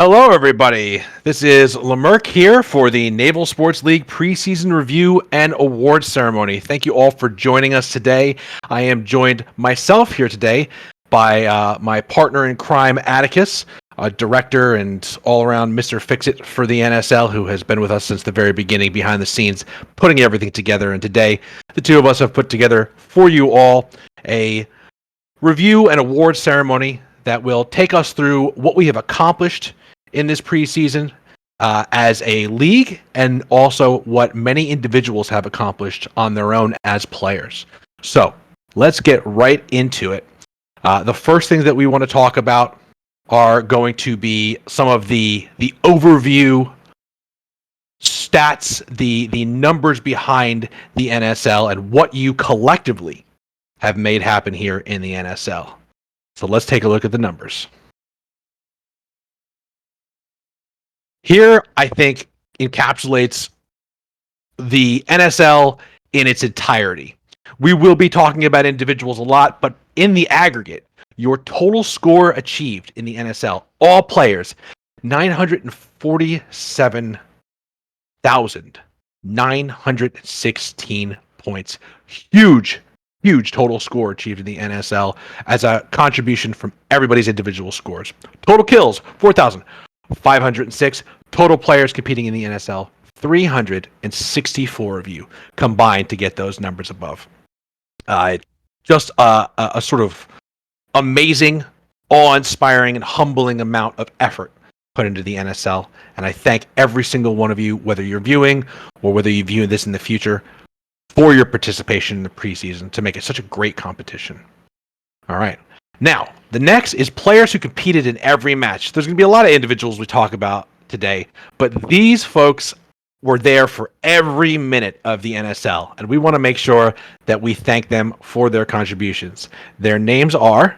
Hello, everybody. This is Lamerck here for the Naval Sports League preseason review and awards ceremony. Thank you all for joining us today. I am joined myself here today by my partner in crime, Atticus, a director and all-around Mr. Fix-It for the NSL, who has been with us since the very beginning, behind the scenes, putting everything together. And today, the two of us have put together for you all a review and awards ceremony that will take us through what we have accomplished in this preseason as a league, and also what many individuals have accomplished on their own as players. So let's get right into it. The first thing that we want to talk about are going to be some of the overview stats, the numbers behind the NSL, and what you collectively have made happen here in the NSL. So let's take a look at the numbers. Here, I think, encapsulates the NSL in its entirety. We will be talking about individuals a lot, but in the aggregate, your total score achieved in the NSL, all players, 947,916 points. Huge total score achieved in the NSL as a contribution from everybody's individual scores. Total kills, 4,506. Total players competing in the NSL, 364 of you combined to get those numbers above. Just a sort of amazing, awe-inspiring, and humbling amount of effort put into the NSL. And I thank every single one of you, whether you're viewing or whether you view this in the future, for your participation in the preseason to make it such a great competition. All right. Now, the next is players who competed in every match. There's going to be a lot of individuals we talk about today, but these folks were there for every minute of the NSL, and we want to make sure that we thank them for their contributions. Their names are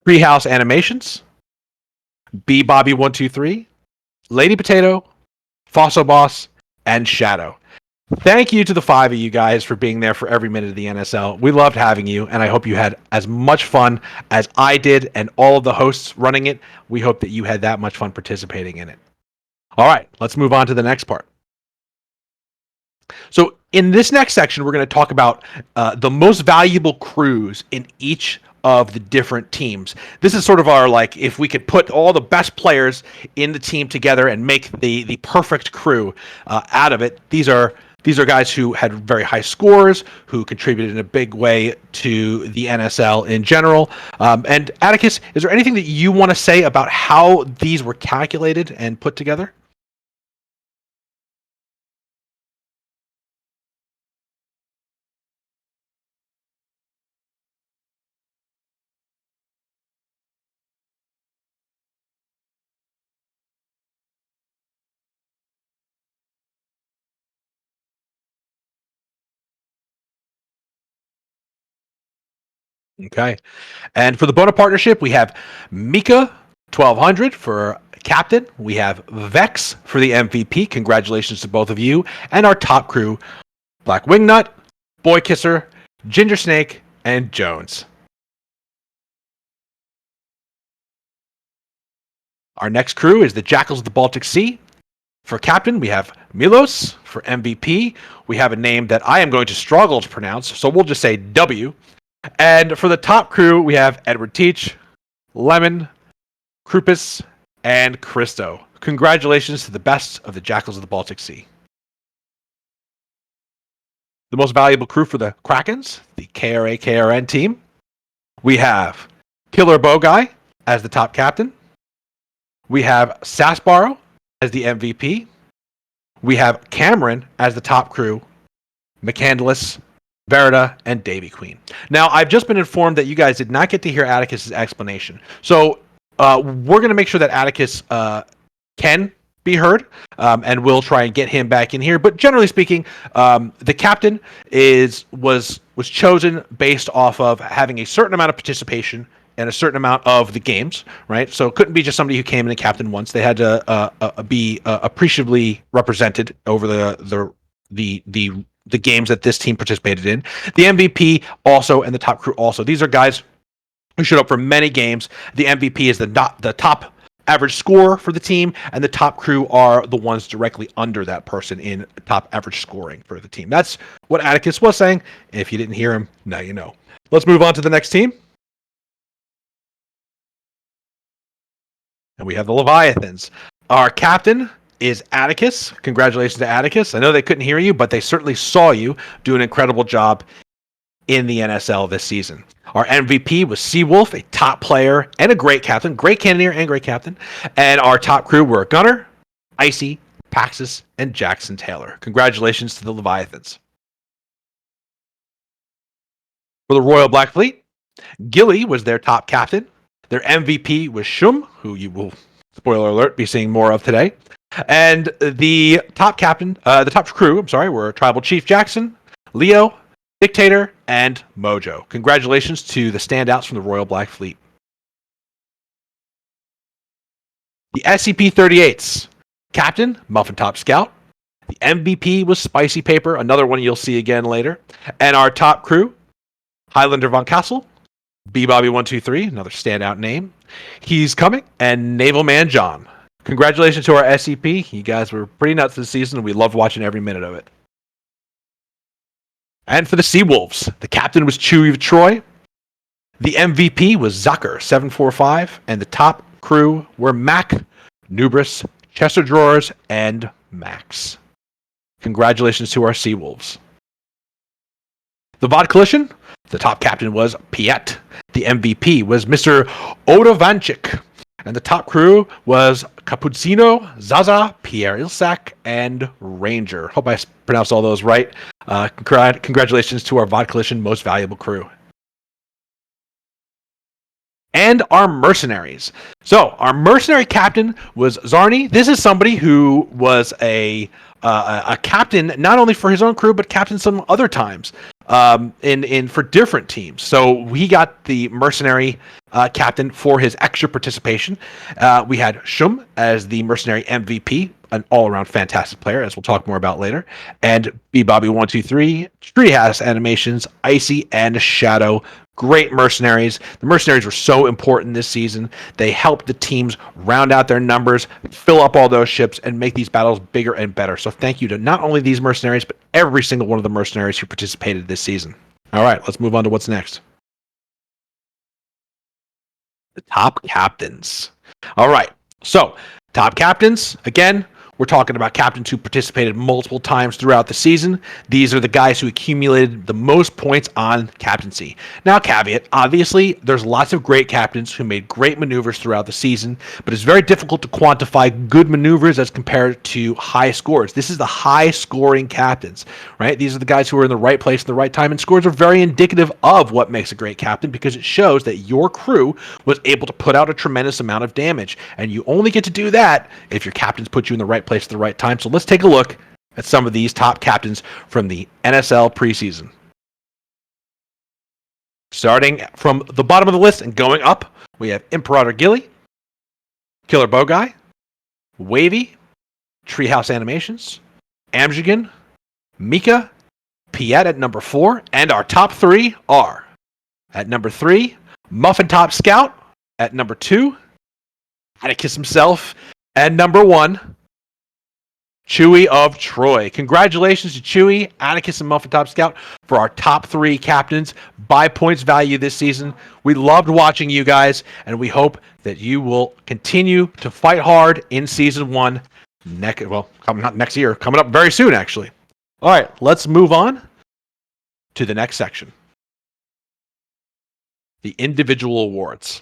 Treehouse Animations, B Bobby 123, Lady Potato, Fossil Boss, and Shadow. Thank you to the five of you guys for being there for every minute of the NSL. We loved having you, and I hope you had as much fun as I did and all of the hosts running it. We hope that you had that much fun participating in it. All right, let's move on to the next part. So in this next section, we're going to talk about the most valuable crews in each of the different teams. This is sort of our, like, if we could put all the best players in the team together and make the perfect crew out of it. These are guys who had very high scores, who contributed in a big way to the NSL in general. And Atticus, is there anything that you want to say about how these were calculated and put together? Okay. And for the Bona partnership, we have Mika 1200 for captain. We have Vex for the MVP. Congratulations to both of you. And our top crew, Black Wingnut, Boy Kisser, Ginger Snake, and Jones. Our next crew is the Jackals of the Baltic Sea. For captain, we have Milos. For MVP, we have a name that I am going to struggle to pronounce, so we'll just say W. And for the top crew, we have Edward Teach, Lemon, Krupis, and Christo. Congratulations to the best of the Jackals of the Baltic Sea. The most valuable crew for the Krakens, the KRA-KRN team. We have Killer Bow Guy as the top captain. We have Sasbaro as the MVP. We have Cameron as the top crew, McCandless, Verita, and Davy Queen. Now, I've just been informed that you guys did not get to hear Atticus's explanation. So we're going to make sure that Atticus can be heard, and we'll try and get him back in here. But generally speaking, the captain was chosen based off of having a certain amount of participation and a certain amount of the games, right? So it couldn't be just somebody who came in and captained once. They had to be appreciably represented over the games that this team participated in. The MVP also, and the top crew also. These are guys who showed up for many games. The MVP is the top average scorer for the team, and the top crew are the ones directly under that person in top average scoring for the team. That's what Atticus was saying. If you didn't hear him, now you know. Let's move on to the next team. And we have the Leviathans. Our captain is Atticus. Congratulations to Atticus. I know they couldn't hear you, but they certainly saw you do an incredible job in the NSL this season. Our MVP was Seawolf, a top player and a great captain, great cannoneer and great captain. And our top crew were Gunner, Icy, Paxis, and Jackson Taylor. Congratulations to the Leviathans. For the Royal Black Fleet, Gilly was their top captain. Their MVP was Shum, who you will, spoiler alert, be seeing more of today. And the top crew, were Tribal Chief Jackson, Leo, Dictator, and Mojo. Congratulations to the standouts from the Royal Black Fleet. The SCP-38s. Captain, Muffin Top Scout. The MVP was Spicy Paper, another one you'll see again later. And our top crew, Highlander Von Castle, B-Bobby123, another standout name. He's Coming, and Naval Man John. Congratulations to our SCP. You guys were pretty nuts this season, and we loved watching every minute of it. And for the Seawolves, the captain was Chewie of Troy. The MVP was Zucker745, and the top crew were Mac, Nubris, Chester Drawers, and Max. Congratulations to our Seawolves. The VOD Collision, the top captain was Piet. The MVP was Mr. Odovanchik. And the top crew was Cappuccino, Zaza, Pierre Ilsak, and Ranger. Hope I pronounced all those right. Congratulations to our VOD Collision most valuable crew. And our mercenaries. So our mercenary captain was Zarni. This is somebody who was a captain not only for his own crew but captain some other times for different teams. So he got the mercenary captain for his extra participation. We had Shum as the mercenary MVP, an all-around fantastic player, as we'll talk more about later. And B-Bobby123, Treehouse Animations, Icy, and Shadow. Great mercenaries. The mercenaries were so important this season. They helped the teams round out their numbers, fill up all those ships, and make these battles bigger and better. So thank you to not only these mercenaries, but every single one of the mercenaries who participated this season. All right, let's move on to what's next. The top captains. All right, so top captains, again, we're talking about captains who participated multiple times throughout the season. These are the guys who accumulated the most points on captaincy. Now, caveat, obviously, there's lots of great captains who made great maneuvers throughout the season, but it's very difficult to quantify good maneuvers as compared to high scores. This is the high-scoring captains, right? These are the guys who are in the right place at the right time, and scores are very indicative of what makes a great captain because it shows that your crew was able to put out a tremendous amount of damage, and you only get to do that if your captains put you in the right place at the right time. So let's take a look at some of these top captains from the NSL preseason. Starting from the bottom of the list and going up, we have Imperator Gilly, Killer Bow Guy, Wavy, Treehouse Animations, Amjigan, Mika, Piet at number 4, and our top 3 are at number 3, Muffin Top Scout, at number 2, Atticus himself, and number 1, Chewie of Troy. Congratulations to Chewie, Atticus, and Muffin Top Scout for our top 3 captains by points value this season. We loved watching you guys, and we hope that you will continue to fight hard in Season 1. Not next year, coming up very soon, actually. All right, let's move on to the next section. The individual awards.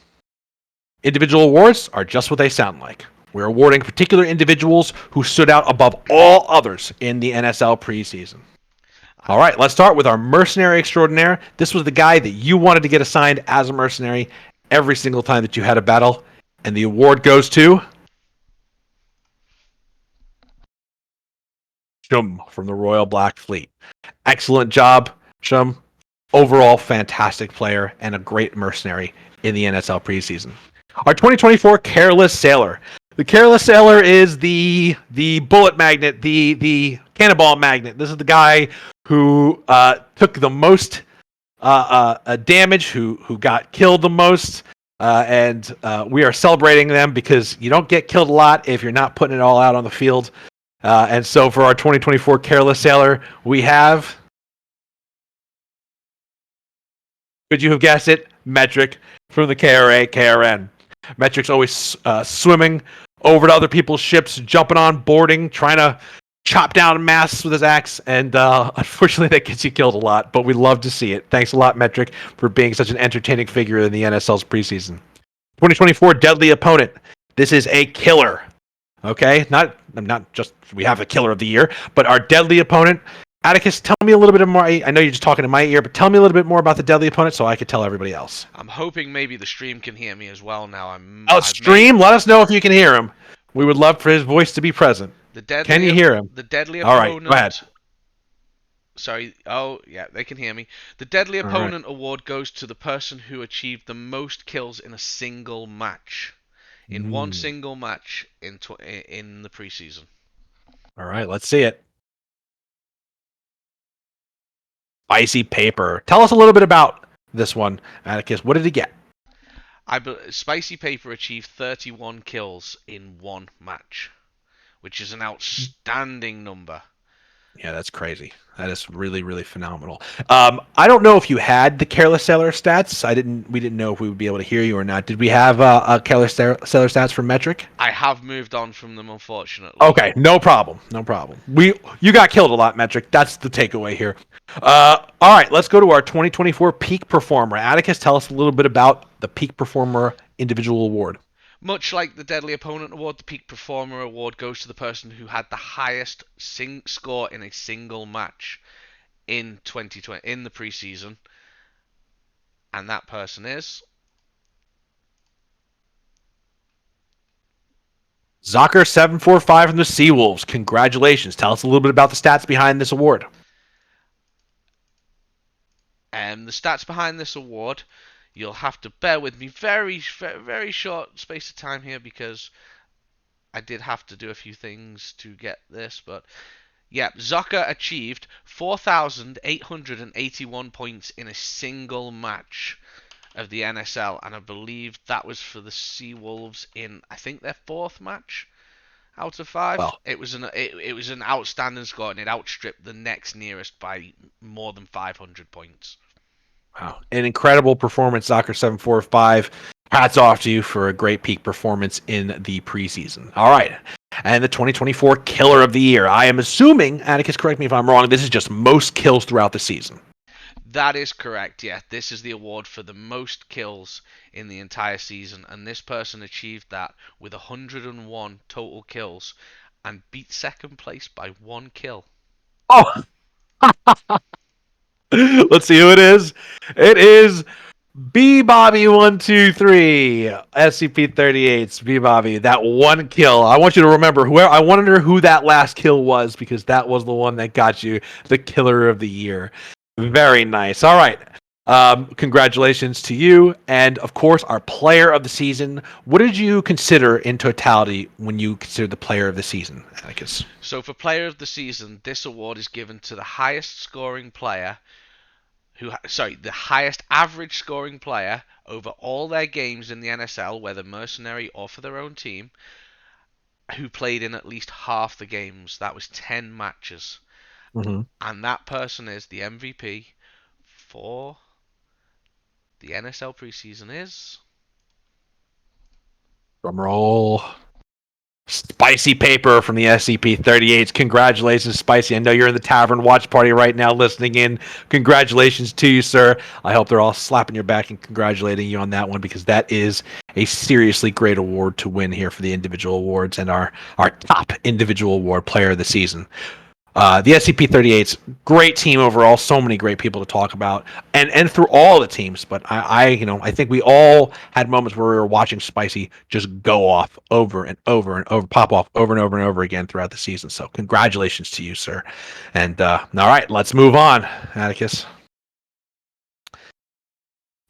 Individual awards are just what they sound like. We're awarding particular individuals who stood out above all others in the NSL preseason. All right, let's start with our mercenary extraordinaire. This was the guy that you wanted to get assigned as a mercenary every single time that you had a battle. And the award goes to Shum from the Royal Black Fleet. Excellent job, Shum. Overall, fantastic player and a great mercenary in the NSL preseason. Our 2024 Careless Sailor. The Careless Sailor is the bullet magnet, the cannonball magnet. This is the guy who took the most damage, who got killed the most, and we are celebrating them because you don't get killed a lot if you're not putting it all out on the field. And so for our 2024 Careless Sailor, we have, could you have guessed it? Metric from the KRN. Metric's always swimming over to other people's ships, jumping on, boarding, trying to chop down masts with his axe, and unfortunately that gets you killed a lot, but we love to see it. Thanks a lot, Metric, for being such an entertaining figure in the NSL's preseason. 2024 Deadly Opponent. This is a killer. Okay? Not just we have a killer of the year, but our Deadly Opponent. Atticus, tell me a little bit more. I know you're just talking in my ear, but tell me a little bit more about the Deadly Opponent so I could tell everybody else. I'm hoping maybe the stream can hear me as well now. Stream? Let us know if you can hear him. We would love for his voice to be present. Can you hear him? The Deadly All Opponent. right, go ahead. Sorry. Oh, yeah, they can hear me. The Deadly Opponent Award goes to the person who achieved the most kills in a single match. In one single match in the preseason. All right, let's see it. Spicy Paper. Tell us a little bit about this one, Atticus. What did he get? Spicy Paper achieved 31 kills in one match, which is an outstanding number. Yeah, that's crazy. That is really, really phenomenal. I don't know if you had the Careless Sailor stats. We didn't know if we would be able to hear you or not. Did we have a Careless Sailor stats from Metric? I have moved on from them, unfortunately. Okay, no problem. You got killed a lot, Metric. That's the takeaway here. All right, let's go to our 2024 Peak Performer. Atticus, tell us a little bit about the Peak Performer Individual Award. Much like the Deadly Opponent Award, the Peak Performer Award goes to the person who had the highest score in a single match in 2020 in the preseason, and that person is Zocker745 from the Seawolves. Congratulations. Tell us a little bit about the stats behind this award. The stats behind this award, you'll have to bear with me very, very short space of time here because I did have to do a few things to get this, but yeah, Zocker achieved 4,881 points in a single match of the NSL, and I believe that was for the Seawolves in, I think, their fourth match out of 5. Well, it was an outstanding score, and it outstripped the next nearest by more than 500 points. Wow, an incredible performance, Zocker745. Hats off to you for a great peak performance in the preseason. All right. And the 2024 Killer of the Year. I am assuming, Atticus, correct me if I'm wrong, this is just most kills throughout the season. That is correct, yeah. This is the award for the most kills in the entire season, and this person achieved that with 101 total kills and beat second place by 1 kill. Oh! Let's see who it is. It is B Bobby 123 SCP-38's B Bobby. That 1 kill. I want you to remember I wonder who that last kill was because that was the one that got you the Killer of the Year. Very nice. All right. Congratulations to you, and of course, our Player of the Season. What did you consider in totality when you considered the Player of the Season, Atticus? So, for Player of the Season, this award is given to the highest scoring player. The highest average scoring player over all their games in the NSL, whether mercenary or for their own team, who played in at least half the games. That was 10 matches. Mm-hmm. And that person is the MVP for the NSL preseason is... Drumroll. Spicy Paper from the SCP-38s. Congratulations, Spicy. I know you're in the tavern watch party right now listening in. Congratulations to you, sir. I hope they're all slapping your back and congratulating you on that one because that is a seriously great award to win here for the individual awards and our top individual award, Player of the Season. The SCP-38's great team overall. So many great people to talk about, and through all the teams. But I think we all had moments where we were watching Spicy just go off over and over and over, pop off over and over and over again throughout the season. So congratulations to you, sir. And all right, let's move on, Atticus.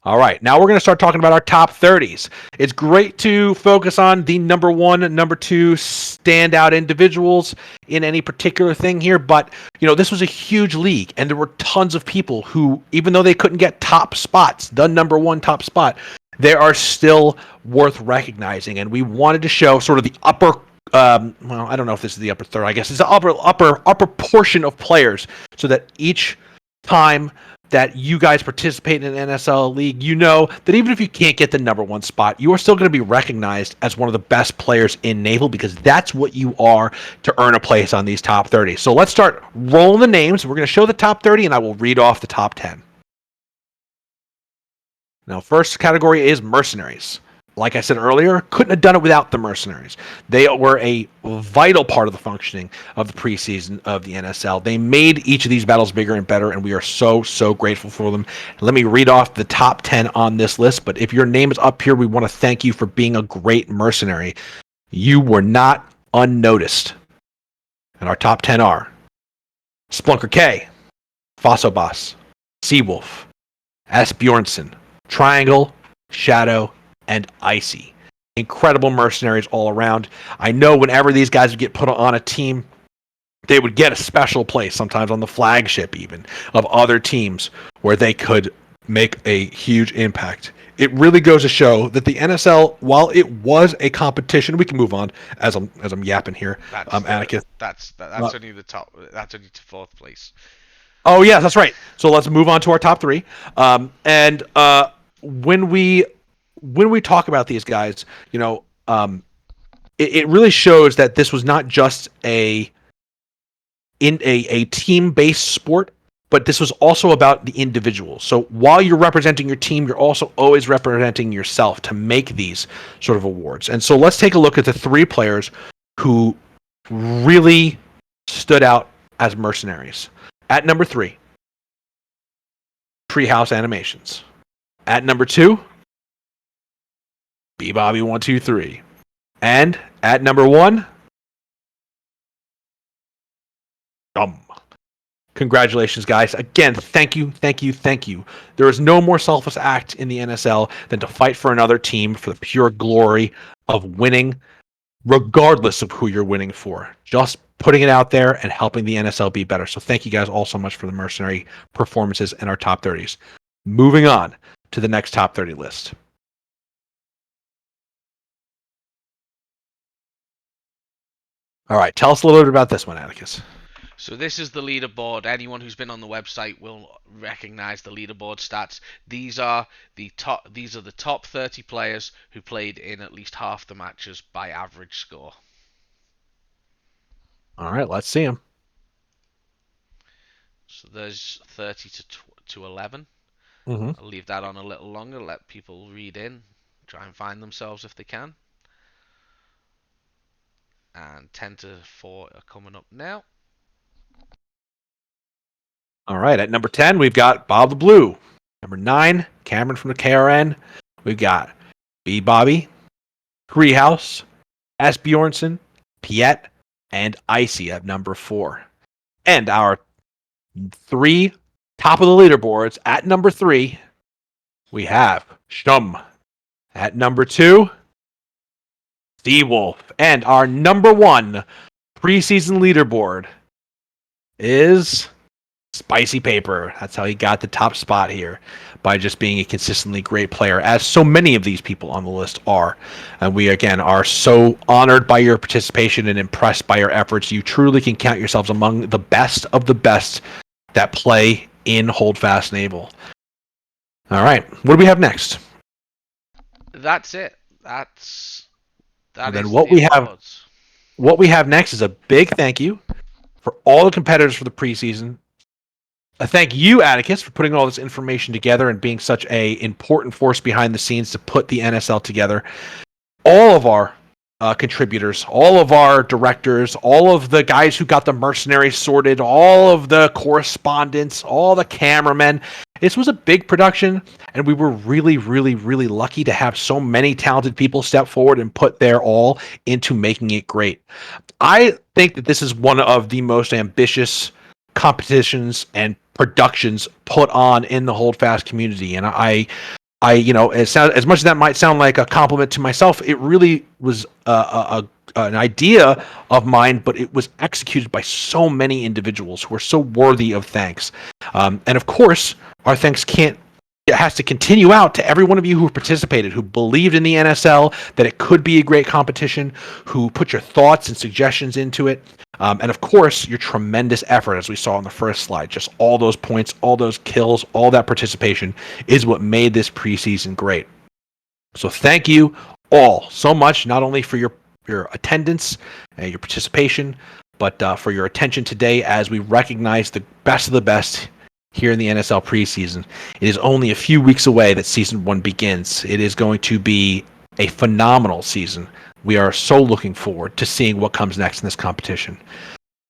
All right, now we're going to start talking about our top 30s. It's great to focus on the number one, number two standout individuals in any particular thing here, but this was a huge league, and there were tons of people who, even though they couldn't get top spots, the number one top spot, they are still worth recognizing. And we wanted to show sort of the upper, well, I don't know if this is the upper third. I guess it's the upper portion of players, so that each time that you guys participate in an NSL league, you know that even if you can't get the number one spot, you are still going to be recognized as one of the best players in Naval, because that's what you are to earn a place on these top 30. So let's start rolling the names. We're going to show the top 30, and I will read off the top 10. Now, first category is mercenaries. Like I said earlier, couldn't have done it without the mercenaries. They were a vital part of the functioning of the preseason of the NSL. They made each of these battles bigger and better, and we are so, so grateful for them. Let me read off the top 10 on this list, but if your name is up here, we want to thank you for being a great mercenary. You were not unnoticed. And our top 10 are Splunker K, Fossobos, Seawolf, S. Bjornson, Triangle, Shadow, and Icy. Incredible mercenaries all around. I know whenever these guys would get put on a team, they would get a special place, sometimes on the flagship even, of other teams where they could make a huge impact. It really goes to show that the NSL, while it was a competition, we can move on as I'm yapping here. Atticus. That's only the top. That's only to fourth place. Oh yeah, that's right. So let's move on to our top three. When we talk about these guys, it really shows that this was not just a team-based sport, but this was also about the individual. So while you're representing your team, you're also always representing yourself to make these sort of awards. And so let's take a look at the three players who really stood out as mercenaries. At number 3, Treehouse Animations. At number 2, B-Bobby123. And at number 1, Congratulations, guys. Again, thank you. There is no more selfless act in the NSL than to fight for another team for the pure glory of winning, regardless of who you're winning for. Just putting it out there and helping the NSL be better. So thank you guys all so much for the mercenary performances in our top 30s. Moving on to the next top 30 list. All right, tell us a little bit about this one, Atticus. So this is the leaderboard. Anyone who's been on the website will recognize the leaderboard stats. These are the top 30 players who played in at least half the matches by average score. All right, let's see them. So there's 30 to 11. Mm-hmm. I'll leave that on a little longer, let people read in, try and find themselves if they can. And 10 to 4 are coming up now. All right, at number 10, we've got Bob the Blue. Number 9, Cameron from the KRN. We've got B. Bobby, Treehouse, S. Bjornson, Piet, and Icy at number 4. And our 3 top of the leaderboards at number 3, we have Shum. At number 2, Seawolf. And our number 1 preseason leaderboard is Spicy Paper. That's how he got the top spot here, by just being a consistently great player, as so many of these people on the list are. And we, again, are so honored by your participation and impressed by your efforts. You truly can count yourselves among the best of the best that play in Holdfast Naval. All right, what do we have next? That's it. That and then is what the we awards. have, what we have next is a big thank you for all the competitors for the preseason. A thank you, Atticus, for putting all this information together and being such a important force behind the scenes to put the NSL together. All of our contributors, all of our directors, all of the guys who got the mercenaries sorted, all of the correspondents, all the cameramen. This was a big production, and we were really, really, really lucky to have so many talented people step forward and put their all into making it great. I think that this is one of the most ambitious competitions and productions put on in the Holdfast community, and I as much as that might sound like a compliment to myself, it really was an idea of mine, but it was executed by so many individuals who are so worthy of thanks. And of course, our thanks can't it has to continue out to every one of you who participated, who believed in the NSL, that it could be a great competition, who put your thoughts and suggestions into it. And of course, your tremendous effort, as we saw on the first slide, just all those points, all those kills, all that participation is what made this preseason great. So thank you all so much, not only for your attendance and your participation, but for your attention today as we recognize the best of the best here in the NSL preseason. It is only a few weeks away that season 1 begins. It is going to be a phenomenal season. We are so looking forward to seeing what comes next in this competition.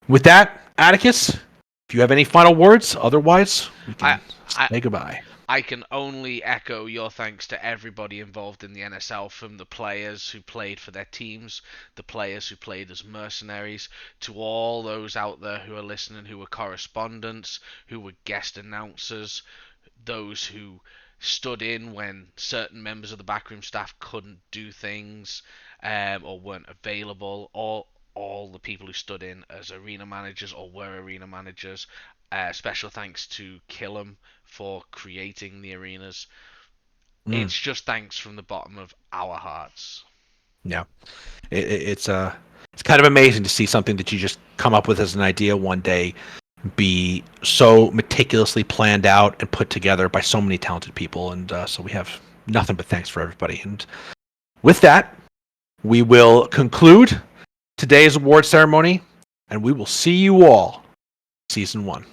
With that, Atticus, if you have any final words, otherwise we can say goodbye. I can only echo your thanks to everybody involved in the NSL, from the players who played for their teams, the players who played as mercenaries, to all those out there who are listening, who were correspondents, who were guest announcers, those who stood in when certain members of the backroom staff couldn't do things or weren't available, all the people who stood in as arena managers or were arena managers. Special thanks to Killam for creating the arenas. It's just thanks from the bottom of our hearts. Yeah, it's kind of amazing to see something that you just come up with as an idea one day be so meticulously planned out and put together by so many talented people, and so we have nothing but thanks for everybody. And with that, we will conclude today's award ceremony, and we will see you all season 1.